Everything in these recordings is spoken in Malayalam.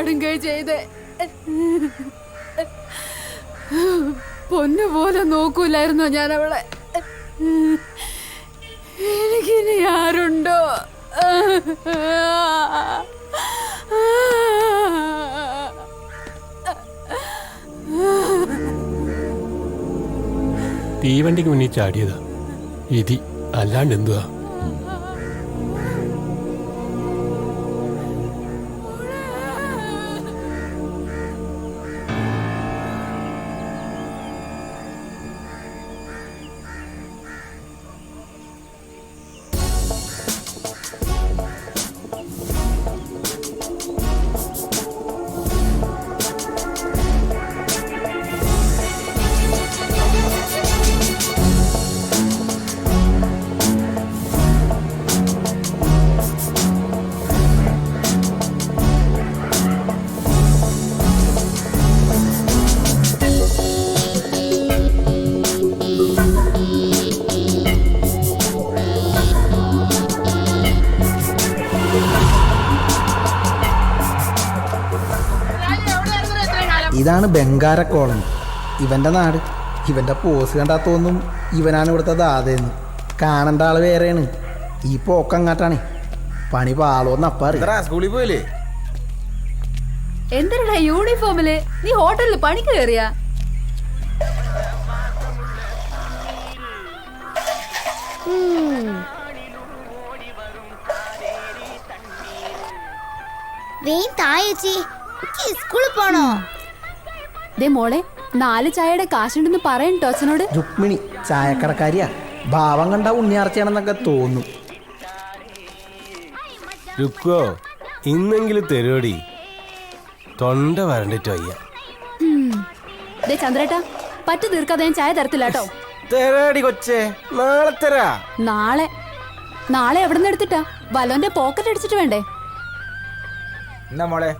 ചാടുകയോ ചെയ്തേ. പൊന്നുപോലെ നോക്കൂലായിരുന്നോ ഞാൻ അവളെ? എനിക്കിനി ആരുണ്ടോ? തീവണ്ടിക്ക് മുന്നിൽ ചാടിയതാ വിധി, അല്ലാണ്ട് എന്തുവാ? ഇതാണ് ബംഗാര കോളനി, ഇവൻ്റെ നാട്. ഇവൻ്റെ പോസ് കണ്ടാൽ തോന്നും ഇവനാണ് ഇവിടുത്തെ ദാതയെന്ന്. കാണേണ്ട ആൾ വേറെയാണ്. ഈ പോക്കങ്ങാട്ടാണ്. പണി പാളോന്ന് അപ്പാറി. സ്കൂളിൽ പോയില്ലേ? എന്തിനാ യൂണിഫോമില്? നീ ഹോട്ടലിൽ പണിക്ക് കയറിയാ? സ്കൂളിൽ പോണോ? ദേ മോളെ, 4 ചായയുടെ കാശുണ്ടെന്ന് പറയട്ടോ അച്ഛനോട്. രുക്മിണി ചായക്കടക്കാരിയാ. ഭാവം കണ്ട ഉണ്ണിയാർച്ചയാണെന്നൊക്കെ തോന്നും. രുക്കോ, ഇന്നെങ്കിലും തരുവടി. തൊണ്ട വരണ്ടിട്ട് വയ്യ. ദേ ചന്ദ്രേട്ടാ, പറ്റു തീർക്കാതെ ഞാൻ ചായ തരത്തില്ല കേട്ടോ. തരാടി കൊച്ചേ, നാളെ തരാ. നാളെ എവിടെ നിന്ന് എടുത്തിട്ടാ? വലോന്റെ പോക്കറ്റ് അടിച്ചിട്ട് വേണ്ടേ? എന്നാ മോളെ,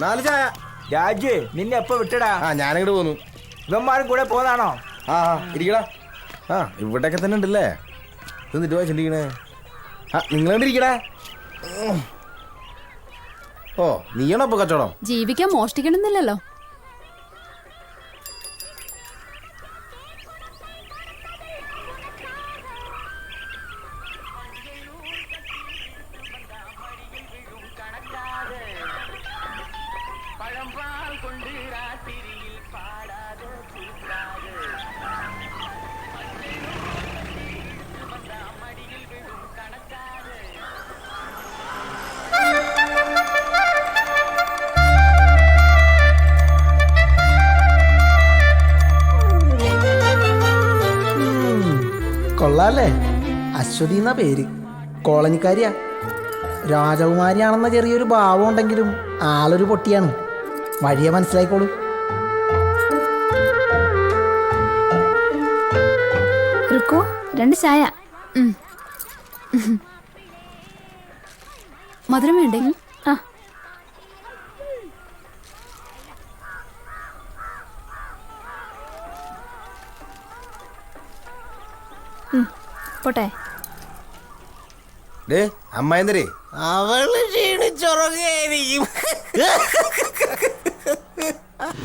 4 ചായ. രാജു, നിന്നെ എപ്പോ വിട്ടടാ? ഞാനിങ്ങോട്ട് പോന്നു. ഇവന്മാരും കൂടെ പോന്നാണോ? ഇരിക്കടാ. ഇവിടെയൊക്കെ തന്നെ ഉണ്ടല്ലേ. എന്നിട്ട് പോയി ചിന്തിക്കണേ. നിങ്ങളിരിക്കടാ. ഓ, നീയാണോ അപ്പൊ കച്ചവടം? ജീവിക്കാൻ മോഷ്ടിക്കണമെന്നില്ലല്ലോ. കൊള്ളാല്ലേ? അശ്വതി എന്ന പേര്. കോളനിക്കാരിയാ. രാജകുമാരിയാണെന്ന ചെറിയൊരു ഭാവം ഉണ്ടെങ്കിലും ആളൊരു പൊട്ടിയാണ്. വഴിയെ മനസ്സിലായിക്കോളൂ. റുക്കോ, 2 ചായ. മധുരം വേണ്ടേ? പോട്ടെ. അമ്മായിന്നരേ, അവള് ക്ഷീണിച്ചുറങ്ങായിരിക്കും.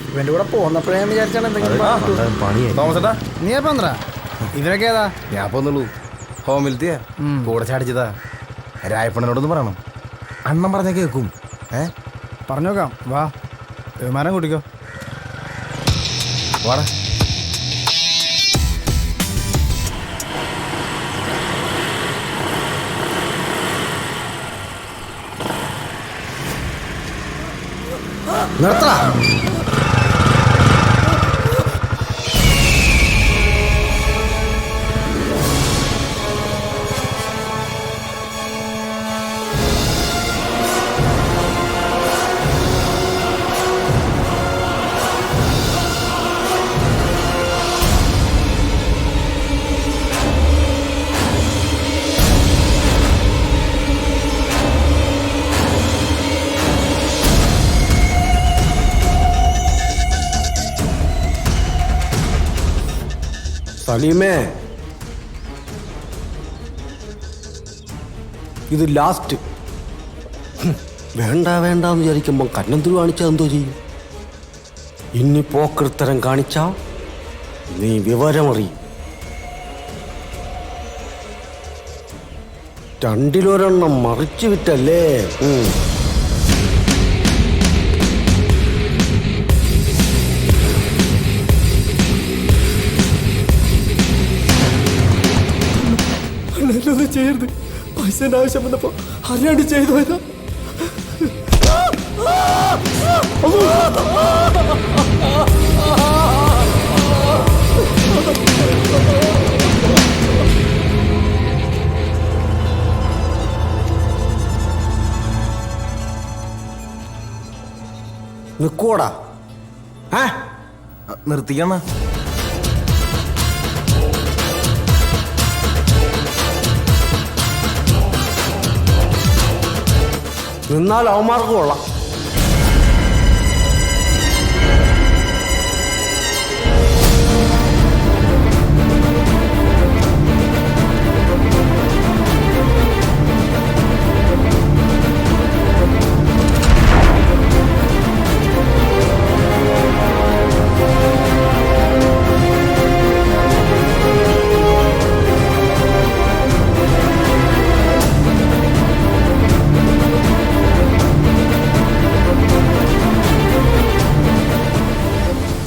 ഇവന്റെ കൂടെ പോന്നപ്പോഴേ ഞാൻ വിചാരിച്ചാണ് എന്തെങ്കിലും. തോമസേട്ടാ, നീ പന്ത്ര ഇവരൊക്കെ ഏതാ? ഞാൻ പോന്നുള്ളൂ. ഹോമിലത്തെയാ, കൂടെ ചാടിച്ചതാ. രായപ്പണ്ണനോടൊന്ന് പറയണം. അണ്ണൻ പറഞ്ഞ കേൾക്കും. പറഞ്ഞോക്കാം. വാ, വിമാനം കൂട്ടിക്കോ. വാടാ. നിർത്തടാ. സലീമേ, ഇത് ലാസ്റ്റ്. വേണ്ട വേണ്ടെന്ന് വിചാരിക്കുമ്പോൾ കന്നന്തുരു കാണിച്ചാൽ എന്തോ ചെയ്യും? ഇനി പോക്കൃത്തരം കാണിച്ചാ നീ വിവരമറിയും. രണ്ടിലൊരെണ്ണം മറിച്ചു വിറ്റല്ലേ. ചെയ്യരുത്. പൈസന്റെ ആവശ്യം വന്നപ്പോ അറിയാണ്ട് ചെയ്തു പോയതാ. നിക്കോടാ. നിർത്തിക്കണ. നിന്നാൽ അവന്മാർക്ക് കൊള്ളാം.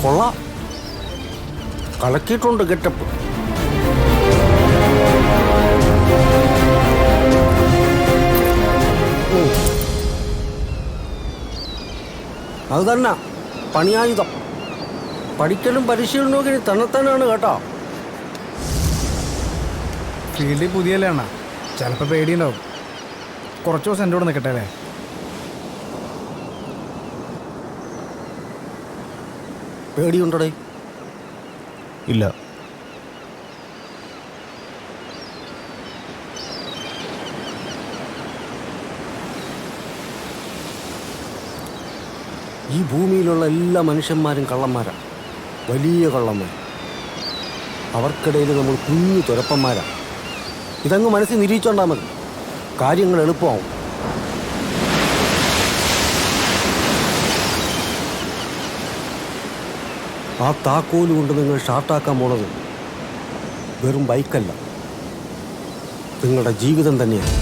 കൊള്ളാം, കളക്കിയിട്ടുണ്ട് ഗെറ്റപ്പ്. അത് തന്നെ പണിയായുധം. പഠിക്കലും പരിശീലനവും ഇനി തന്നെത്താനാണ് കേട്ടോ. ഫീൽഡിൽ പുതിയല്ലേ അണ്ണാ, ചിലപ്പോൾ പേടിയുണ്ടാവും. കുറച്ച് ദിവസം എൻ്റെ കൂടെ നിൽക്കട്ടെ അല്ലേ? പേടിയുണ്ടടേ? ഇല്ല. ഈ ഭൂമിയിലുള്ള എല്ലാ മനുഷ്യന്മാരും കള്ളന്മാരാണ്, വലിയ കള്ളന്മാർ. അവർക്കിടയിൽ നമ്മൾ കുഞ്ഞു തുരപ്പന്മാരാണ്. ഇതങ്ങ് മനസ്സിൽ നിരീക്ഷണ്ടാൽ മതി, കാര്യങ്ങൾ എളുപ്പമാവും. ആ താക്കോല് കൊണ്ട് നിങ്ങൾ ഷാർട്ടാക്കാൻ പോണത് വെറും ബൈക്കല്ല, നിങ്ങളുടെ ജീവിതം തന്നെയാണ്.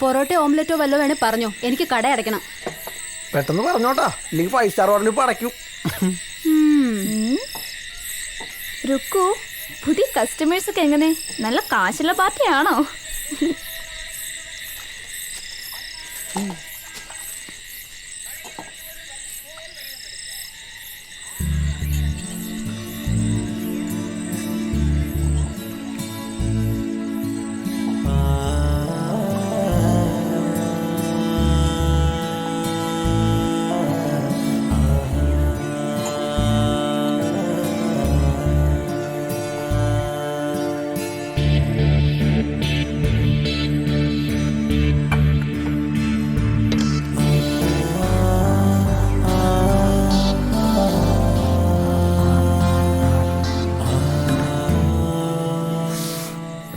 പൊറോട്ട ഓംലെറ്റോ വല്ലോ വേണേ പറഞ്ഞോ, എനിക്ക് കട അടയ്ക്കണം. പെട്ടെന്ന് പറഞ്ഞോട്ടാ, ഇല്ലെങ്കിൽ 5 സ്റ്റാർ ഹോട്ടലിൽ ഇപ്പോൾ അടയ്ക്കും. രുക്കു, പുതിയ കസ്റ്റമേഴ്സ് ഒക്കെ എങ്ങനെ? നല്ല കാശുള്ള പാർട്ടിയാണോ?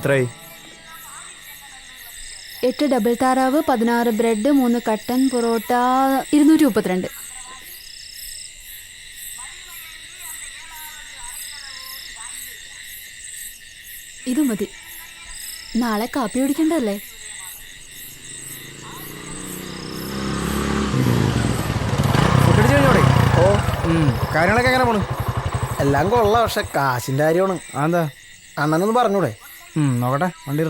എത്രയായി? 8 ഡബിൾ താറാവ്, 16 ബ്രെഡ്, 3 കട്ടൻ പൊറോട്ട, 232. ഇത് മതി. നാളെ കാപ്പി കുടിക്കണ്ടല്ലേ? ഓ കാര്യങ്ങളൊക്കെ എങ്ങനെ പോണു? എല്ലാം കൊള്ളാം, പക്ഷെ കാശിന്റെ കാര്യമാണ്. എന്താ അണ്ണനൊന്ന് പറഞ്ഞൂടെ? നോക്കട്ടെ, വണ്ടി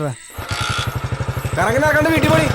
കറങ്ങി നടക്കണ്ട, വീട്ടിൽ പോണി.